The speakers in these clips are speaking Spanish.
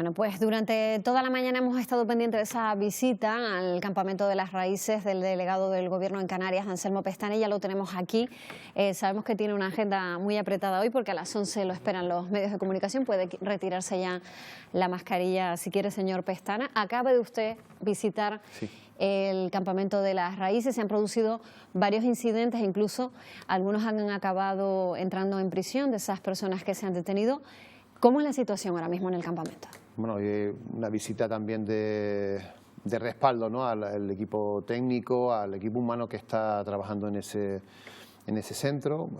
Bueno, pues durante toda la mañana hemos estado pendientes de esa visita al campamento de las raíces del delegado del Gobierno en Canarias, Anselmo Pestana, y ya lo tenemos aquí. Sabemos que tiene una agenda muy apretada hoy porque a las 11 lo esperan los medios de comunicación. Puede retirarse ya la mascarilla si quiere, señor Pestana. Acaba de usted visitar el campamento de las raíces. Se han producido varios incidentes, incluso algunos han acabado entrando en prisión de esas personas que se han detenido. ¿Cómo es la situación ahora mismo en el campamento? Bueno, una visita también de respaldo, ¿no?, al equipo técnico, al equipo humano que está trabajando en ese centro,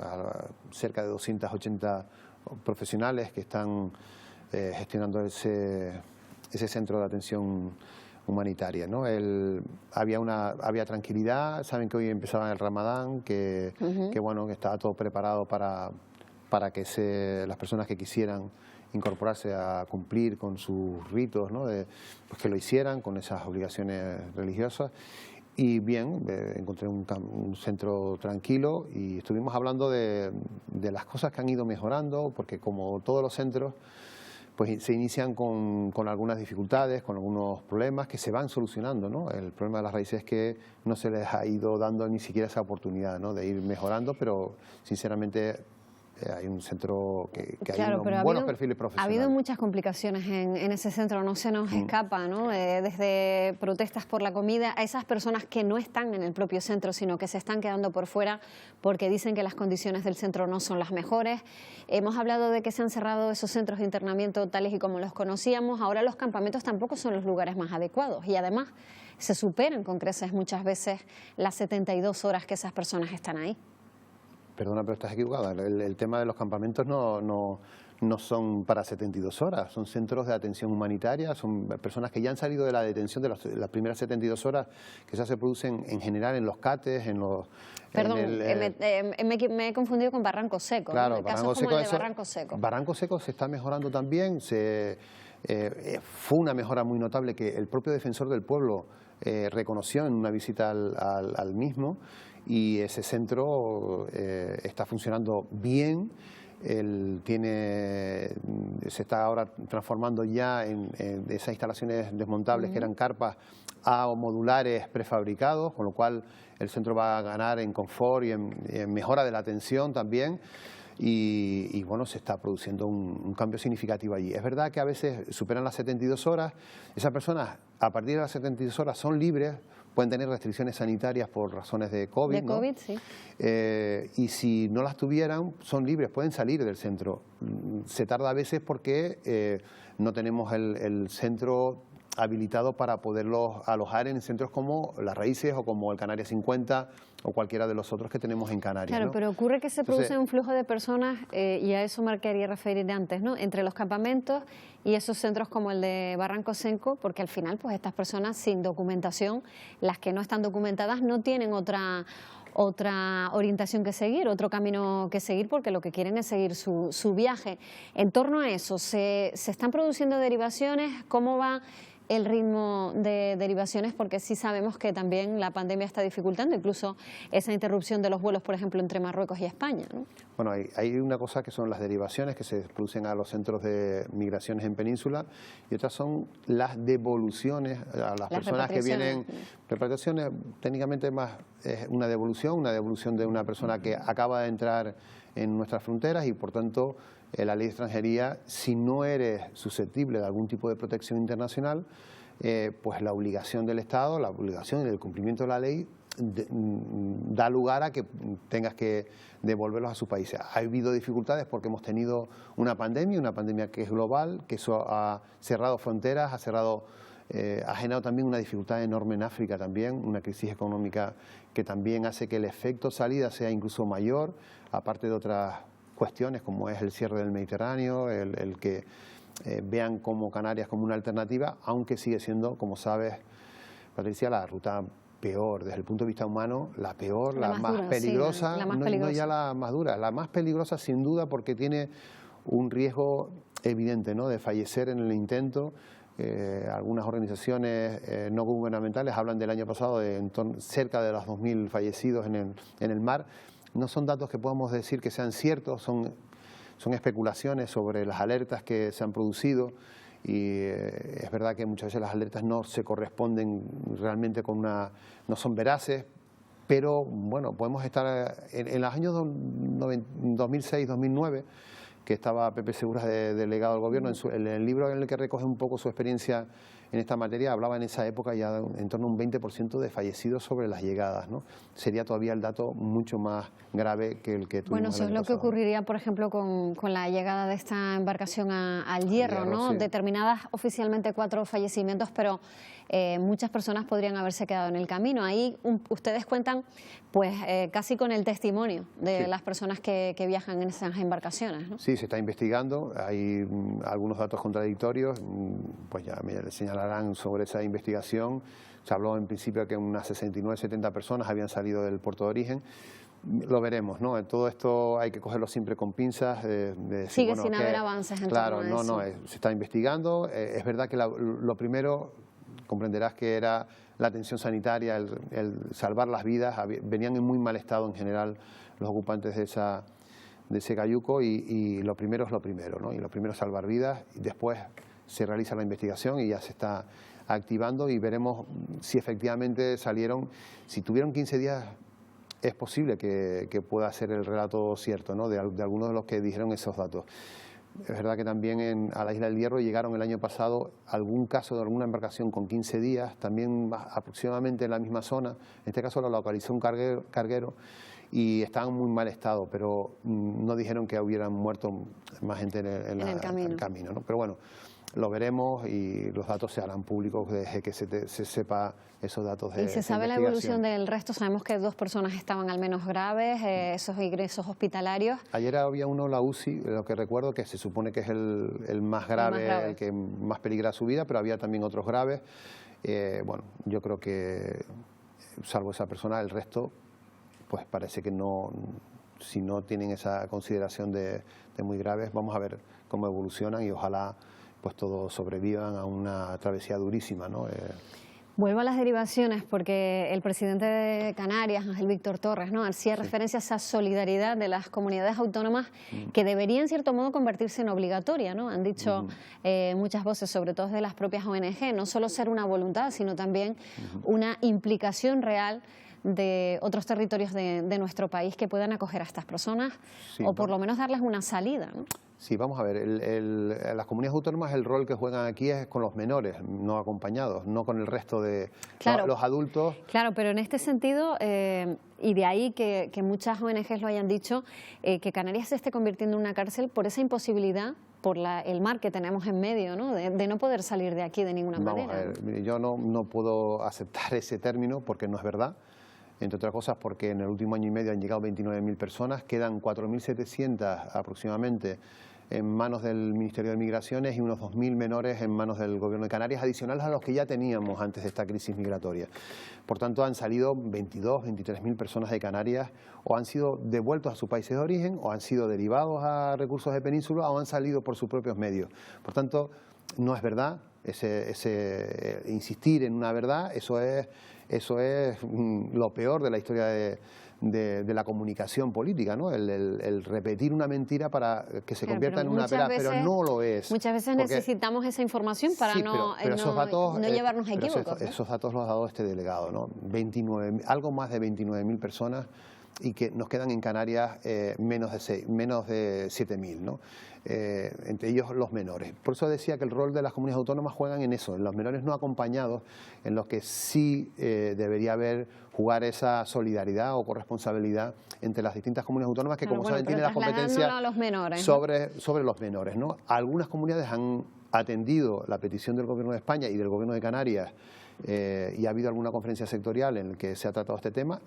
cerca de 280 profesionales que están gestionando ese centro de atención humanitaria, ¿no? Había tranquilidad. Saben que hoy empezaba el Ramadán, que bueno, que estaba todo preparado para que las personas que quisieran incorporarse a cumplir con sus ritos, ¿no?, pues que lo hicieran con esas obligaciones religiosas. Y bien, encontré un centro tranquilo y estuvimos hablando de las cosas que han ido mejorando, porque como todos los centros, pues se inician con algunas dificultades, con algunos problemas que se van solucionando, ¿no? El problema de las raíces es que no se les ha ido dando ni siquiera esa oportunidad, ¿no?, de ir mejorando, pero sinceramente hay un centro que hay unos buenos perfiles profesionales. Ha habido muchas complicaciones en ese centro, no se nos escapa, ¿no? Desde protestas por la comida a esas personas que no están en el propio centro, sino que se están quedando por fuera porque dicen que las condiciones del centro no son las mejores. Hemos hablado de que se han cerrado esos centros de internamiento tales y como los conocíamos. Ahora los campamentos tampoco son los lugares más adecuados y además se superan con creces muchas veces las 72 horas que esas personas están ahí. Perdona, pero estás equivocada. El tema de los campamentos no son para 72 horas, son centros de atención humanitaria, son personas que ya han salido de la detención de las primeras 72 horas, que ya se producen en general en los CATES, en los... Perdón, me he confundido con Barranco Seco. Claro, ¿no? Casos como el de Barranco Seco. Barranco Seco se está mejorando también. Fue una mejora muy notable que el propio defensor del pueblo reconoció en una visita al mismo, y ese centro está funcionando bien. Se está ahora transformando ya en esas instalaciones desmontables que eran carpas a modulares prefabricados, con lo cual el centro va a ganar en confort y en mejora de la atención también. Y bueno, se está produciendo un cambio significativo allí. Es verdad que a veces superan las 72 horas. Esas personas, a partir de las 72 horas, son libres, pueden tener restricciones sanitarias por razones de COVID. De COVID, sí. Y si no las tuvieran, son libres, pueden salir del centro. Se tarda a veces porque no tenemos el centro habilitado para poderlos alojar en centros como Las Raíces o como el Canarias 50 o cualquiera de los otros que tenemos en Canarias. Claro, ¿no? pero ocurre que se produce un flujo de personas, y a eso me quería referir antes, ¿no?, entre los campamentos y esos centros como el de Barranco Seco, porque al final pues estas personas sin documentación, las que no están documentadas, no tienen otra orientación que seguir, otro camino que seguir, porque lo que quieren es seguir su viaje. En torno a eso, ¿se están produciendo derivaciones? ¿Cómo va el ritmo de derivaciones? Porque sí sabemos que también la pandemia está dificultando incluso esa interrupción de los vuelos, por ejemplo, entre Marruecos y España, ¿no? Bueno, hay una cosa que son las derivaciones que se producen a los centros de migraciones en península, y otras son las devoluciones a las personas que vienen. Repatriaciones, técnicamente más es una devolución de una persona que acaba de entrar en nuestras fronteras y por tanto la ley de extranjería, si no eres susceptible de algún tipo de protección internacional, pues la obligación del Estado, la obligación y el cumplimiento de la ley da lugar a que tengas que devolverlos a sus países. Ha habido dificultades porque hemos tenido una pandemia que es global, que eso ha cerrado fronteras, ha generado también una dificultad enorme en África también, una crisis económica que también hace que el efecto salida sea incluso mayor, aparte de otras cuestiones como es el cierre del Mediterráneo, el que vean como Canarias como una alternativa, aunque sigue siendo, como sabes, Patricia, la ruta peor, desde el punto de vista humano, la peor, la más peligrosa, sí, la más peligrosa. No ya la más dura, la más peligrosa sin duda porque tiene un riesgo evidente, ¿no?, de fallecer en el intento. Algunas organizaciones no gubernamentales hablan del año pasado de cerca de los 2.000 fallecidos en el mar. No son datos que podamos decir que sean ciertos, son especulaciones sobre las alertas que se han producido y es verdad que muchas veces las alertas no se corresponden realmente con no son veraces, pero bueno, podemos estar en los años 2006-2009, que estaba Pepe Seguras de delegado del gobierno, en el libro en el que recoge un poco su experiencia en esta materia, hablaba en esa época ya en torno a un 20% de fallecidos sobre las llegadas, ¿no? Sería todavía el dato mucho más grave que el que tuvimos. Bueno, eso es lo que ocurriría, por ejemplo, con la llegada de esta embarcación al Hierro, ¿no? Sí. Determinadas oficialmente 4 fallecimientos, pero muchas personas podrían haberse quedado en el camino. Ahí ustedes cuentan pues casi con el testimonio de las personas que viajan en esas embarcaciones, ¿no? Sí, se está investigando, hay algunos datos contradictorios, pues ya me señalarán sobre esa investigación. Se habló en principio que unas 69-70 personas habían salido del puerto de origen. Lo veremos, ¿no? Todo esto hay que cogerlo siempre con pinzas. Sigue sin haber avances en claro, torno a eso. se está investigando. Es verdad que lo primero, comprenderás que era la atención sanitaria, el salvar las vidas. Venían en muy mal estado en general los ocupantes de ese cayuco y lo primero es lo primero, ¿no? Y lo primero es salvar vidas y después se realiza la investigación y ya se está activando y veremos si efectivamente salieron. Si tuvieron 15 días, es posible que pueda ser el relato cierto, ¿no? de algunos de los que dijeron esos datos. Es verdad que también a la Isla del Hierro llegaron el año pasado algún caso de alguna embarcación con 15 días, también aproximadamente en la misma zona. En este caso lo localizó un carguero y estaban en muy mal estado, pero no dijeron que hubieran muerto más gente en el camino, ¿no? Pero bueno, lo veremos y los datos se harán públicos desde que se sepa esos datos de ¿Y se sabe la evolución del resto? Sabemos que 2 personas estaban al menos graves, esos ingresos hospitalarios. Ayer había uno en la UCI, lo que recuerdo, que se supone que es el más grave, el que más peligra su vida, pero había también otros graves. Bueno, yo creo que, salvo esa persona, el resto, pues parece que no, si no tienen esa consideración de muy graves, vamos a ver cómo evolucionan y ojalá pues todos sobrevivan a una travesía durísima, ¿no? Vuelvo a las derivaciones porque el presidente de Canarias, Ángel Víctor Torres, ¿no? hacía referencia a esa solidaridad de las comunidades autónomas que debería en cierto modo convertirse en obligatoria, ¿no? Han dicho muchas voces, sobre todo de las propias ONG, no solo ser una voluntad, sino también una implicación real de otros territorios de nuestro país que puedan acoger a estas personas o por lo menos darles una salida, ¿no? Sí, vamos a ver, las comunidades autónomas el rol que juegan aquí es con los menores, no acompañados, no con el resto de los adultos. Claro, pero en este sentido, y de ahí que muchas ONGs lo hayan dicho, que Canarias se esté convirtiendo en una cárcel por esa imposibilidad, por el mar que tenemos en medio, ¿no? de no poder salir de aquí de ninguna manera. Vamos a ver, mire, yo no puedo aceptar ese término porque no es verdad. Entre otras cosas porque en el último año y medio han llegado 29.000 personas, quedan 4.700 aproximadamente en manos del Ministerio de Migraciones y unos 2.000 menores en manos del Gobierno de Canarias, adicionales a los que ya teníamos antes de esta crisis migratoria. Por tanto, han salido 23.000 personas de Canarias o han sido devueltos a sus países de origen o han sido derivados a recursos de península o han salido por sus propios medios. Por tanto, no es verdad, insistir en una verdad, eso es lo peor de la historia de la comunicación política, ¿no? El repetir una mentira para que se convierta en una verdad, pero no lo es. Muchas veces necesitamos esa información para no llevarnos a equívocos. Esos datos los ha dado este delegado, ¿no? Algo más de 29.000 personas y que nos quedan en Canarias menos de 7.000, ¿no? Entre ellos los menores. Por eso decía que el rol de las comunidades autónomas juegan en eso, en los menores no acompañados, en los que sí debería jugar esa solidaridad o corresponsabilidad entre las distintas comunidades autónomas que, como saben, tienen las competencias sobre los menores, ¿no? Algunas comunidades han atendido la petición del Gobierno de España y del Gobierno de Canarias y ha habido alguna conferencia sectorial en la que se ha tratado este tema.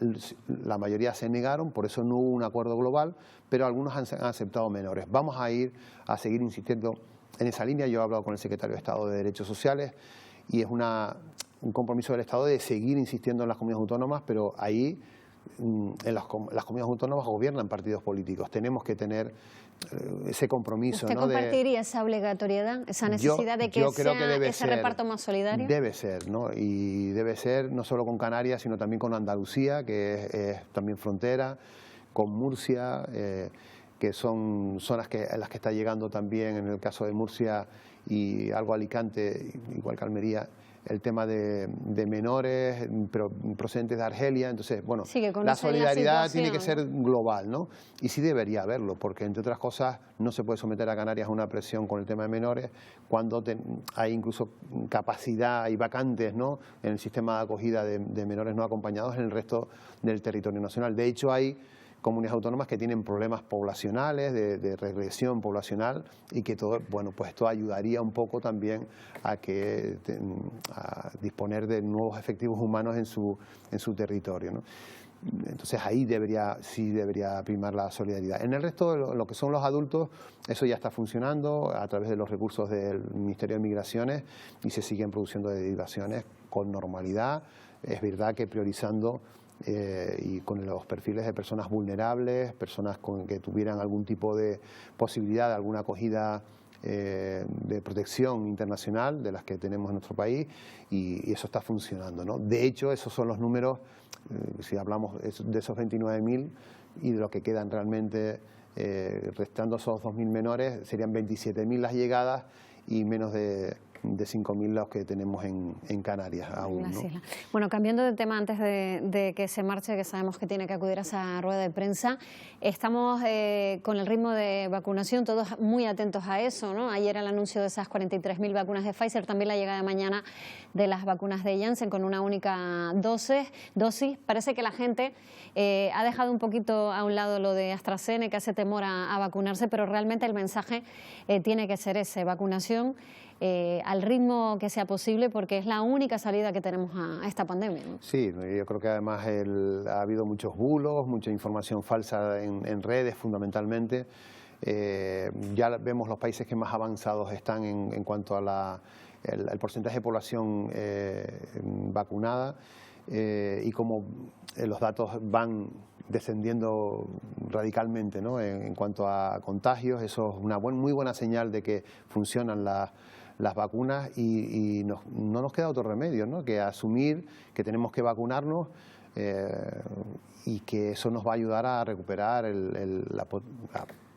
La mayoría se negaron, por eso no hubo un acuerdo global, pero algunos han aceptado menores. Vamos a seguir insistiendo en esa línea. Yo he hablado con el secretario de Estado de Derechos Sociales y es un compromiso del Estado de seguir insistiendo en las comunidades autónomas, pero ahí en las comunidades autónomas gobiernan partidos políticos. Tenemos que tener ese compromiso. ¿Usted compartiría esa obligatoriedad, esa necesidad de que sea ese reparto más solidario? Debe ser, ¿no? Y debe ser no solo con Canarias, sino también con Andalucía, que es también frontera, con Murcia, que son zonas en las que está llegando también, en el caso de Murcia y algo Alicante, igual que Almería, el tema de menores pero procedentes de Argelia. Entonces, bueno, sí, la solidaridad tiene que ser global, ¿no? Y sí debería haberlo, porque entre otras cosas no se puede someter a Canarias a una presión con el tema de menores cuando hay incluso capacidad y vacantes, ¿no?, en el sistema de acogida de menores no acompañados en el resto del territorio nacional. De hecho, hay comunidades autónomas que tienen problemas poblacionales, de regresión poblacional, y que todo, bueno, pues esto ayudaría un poco también a disponer de nuevos efectivos humanos en su territorio, ¿no? Entonces ahí sí debería primar la solidaridad. En el resto de lo que son los adultos, eso ya está funcionando a través de los recursos del Ministerio de Migraciones y se siguen produciendo derivaciones con normalidad. Es verdad que priorizando y con los perfiles de personas vulnerables, personas que tuvieran algún tipo de posibilidad de alguna acogida de protección internacional de las que tenemos en nuestro país, y eso está funcionando, ¿no? De hecho, esos son los números, si hablamos de esos 29.000 y de lo que quedan realmente, restando esos 2.000 menores, serían 27.000 las llegadas y menos de 5.000 los que tenemos en Canarias aún, ¿no? Bueno, cambiando de tema antes de que se marche, que sabemos que tiene que acudir a esa rueda de prensa, estamos con el ritmo de vacunación, todos muy atentos a eso, ¿no? Ayer el anuncio de esas 43.000 vacunas de Pfizer, también la llegada de mañana de las vacunas de Janssen con una única dosis. Parece que la gente ha dejado un poquito a un lado lo de AstraZeneca, ese temor a vacunarse, pero realmente el mensaje tiene que ser ese, vacunación al ritmo que sea posible, porque es la única salida que tenemos a esta pandemia, ¿no? Sí, yo creo que además ha habido muchos bulos, mucha información falsa en redes fundamentalmente. Ya vemos los países que más avanzados están en cuanto a el porcentaje de población vacunada, y como los datos van descendiendo radicalmente, ¿no?, en cuanto a contagios. Eso es una muy buena señal de que funcionan las vacunas, y no nos queda otro remedio, ¿no?, que asumir que tenemos que vacunarnos, y que eso nos va a ayudar a recuperar la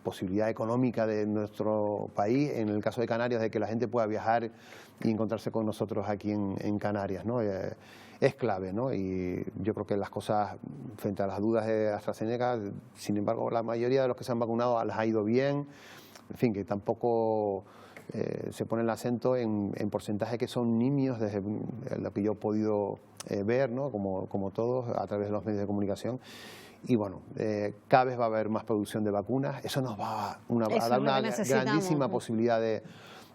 posibilidad económica de nuestro país, en el caso de Canarias, de que la gente pueda viajar y encontrarse con nosotros aquí en Canarias, ¿no? Es clave, ¿no? Y yo creo que las cosas, frente a las dudas de AstraZeneca, sin embargo, la mayoría de los que se han vacunado les ha ido bien. En fin, que tampoco se pone el acento en porcentajes que son nimios, desde lo que yo he podido ver, ¿no?, como todos, a través de los medios de comunicación. Y bueno, cada vez va a haber más producción de vacunas. Eso nos va a dar una grandísima posibilidad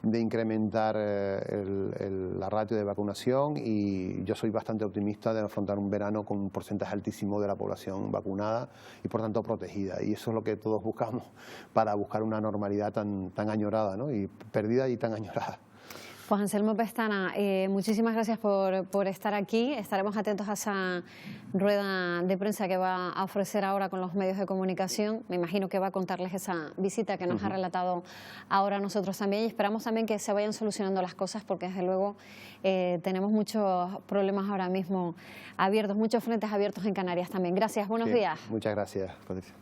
de incrementar la ratio de vacunación, y yo soy bastante optimista de afrontar un verano con un porcentaje altísimo de la población vacunada y por tanto protegida, y eso es lo que todos buscamos para buscar una normalidad tan añorada, ¿no?, y perdida y tan añorada. Pues Anselmo Pestana, muchísimas gracias por estar aquí. Estaremos atentos a esa rueda de prensa que va a ofrecer ahora con los medios de comunicación. Me imagino que va a contarles esa visita que nos ha relatado ahora a nosotros también, y esperamos también que se vayan solucionando las cosas, porque desde luego tenemos muchos problemas ahora mismo abiertos, muchos frentes abiertos en Canarias también. Gracias, buenos días. Muchas gracias, Patricia.